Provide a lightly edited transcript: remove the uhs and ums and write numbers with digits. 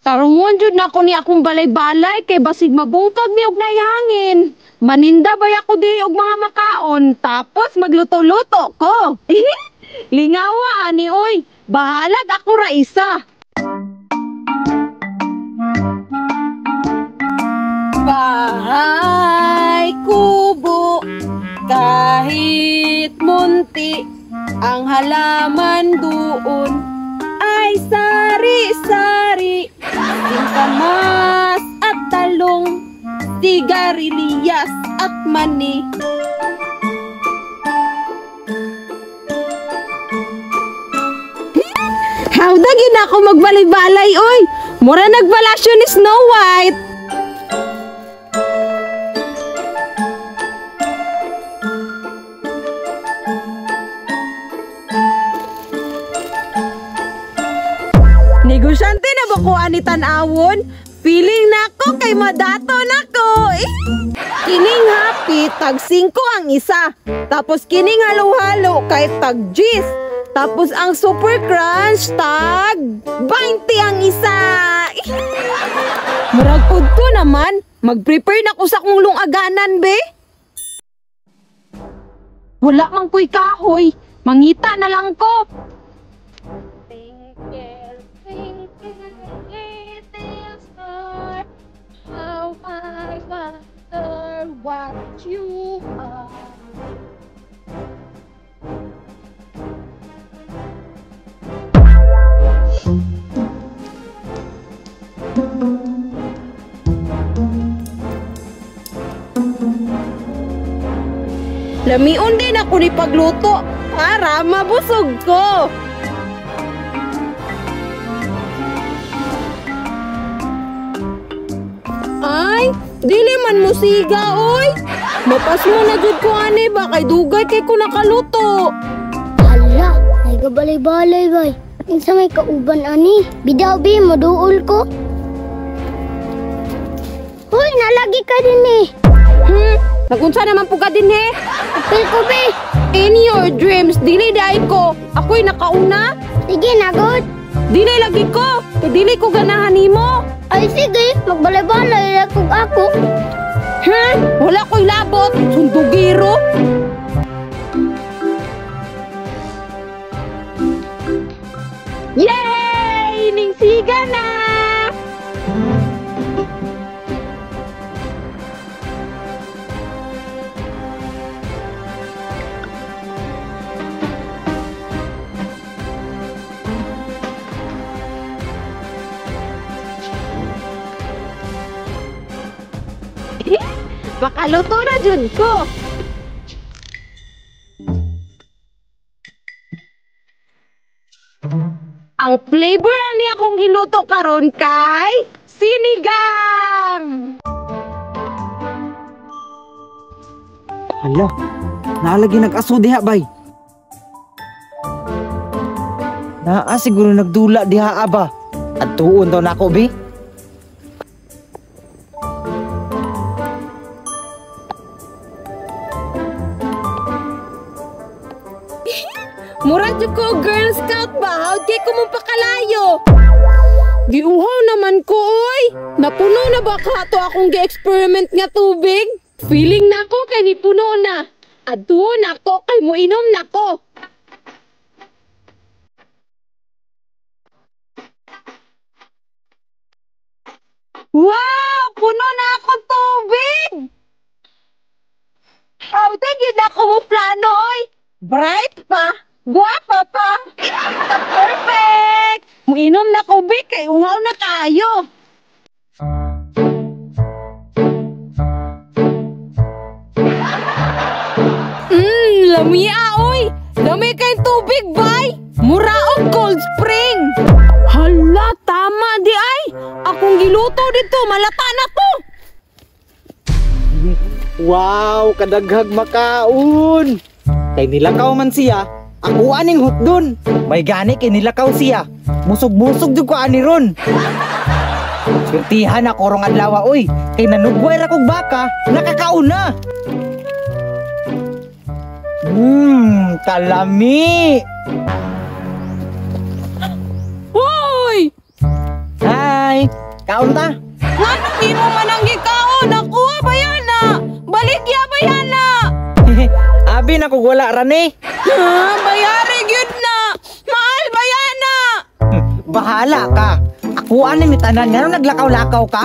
Tarungon jud na ko ni akong balay-balay kay basig mabungkag ni og nayhangin. Maninda bay ako di og mga makaon tapos magluto-luto ko. Lingawa ani oy, bahalag ako ra isa. Bahay kubo kahit munti ang halaman doon ay sari-sari, singkamas at talong, sigarilyas at mani. Hawdagin ako magbalay-balay, oy! Mura nagbalasyo ni Snow White! Negosyante na ba ko ani tan-awon? Feeling nako kay madato nako. Kining happy tag 5 ang isa. Tapos kining halo-halo kay tag 10. Tapos ang super crunch tag 20 ang isa. Murag udto naman, mag-prepare na ko sa kong lungaganan be. Wala mang kuy kahoy, mangita na lang ko. What you are. Lamiun din ako ni pagluto para mabusog ko. Ay, dili man mo siga, oy. Mapas mo na jud ko ani ba kay dugay kay ko nakaluto. Hala, ay gabalay-balay bay. Insa may kauban ani? Bidaw-bi moduol ko. Hoy, nalagi ka din eh. Nagunsa naman po ka din he? Apil ko be. In your dreams, dili dai ko. Ako'y nakauna. Sige, nagot. Dili lagi ko. Kay dili ko ganahan nimo. Ay sige, magbalay-balay kung ako. Wala ko'y labot. Sundugiro. Yay! Ningsiga na! Baka luto na dyan ko. Ang flavor ni akong hiluto karon kay sinigang. Hala, naalagi nag-aso diha bay. Naa siguro nagdula diha aba. At tuon daw nako bi. Murad ko Girl Scout ba? How di ko mong pakalayo? Giuhaw naman ko, oy! Napuno na ba kato akong gi-experiment nga tubig? Feeling na ko kay ni puno na. Adun ako kay mo inom na ko. Wow! Puno na akong tubig! How di gid ako mo plano, oy! Bright pa! Guwapa pa! Perfect! Muinom na ko, Bik, kay ungaw na tayo. Lamia, oy! Lami kayong tubig, bay! Muraog Cold Spring! Hala, tama di ay! Akong giluto dito, malata na to! Wow, kadaghag makaon. Kay nilakaw man siya. Ako aning hotdon. May gani kay nilakaw siya. Musog-musog jud ko ani ron. Swertihan ako rong adlaw oy. Kay nanugway ra kog baka, nakakaon na. Kalami. Hoy! Hi, bay. Kaon ta. Nga di mo mananggi kaon. Nakuha ba yan na? Balik ya ba yan na? Abi na kog wala rani. Bayari gyud na. Mahal ba yan na? Bahala ka. Ako ani ni tanan ngano naglakaw-lakaw ka?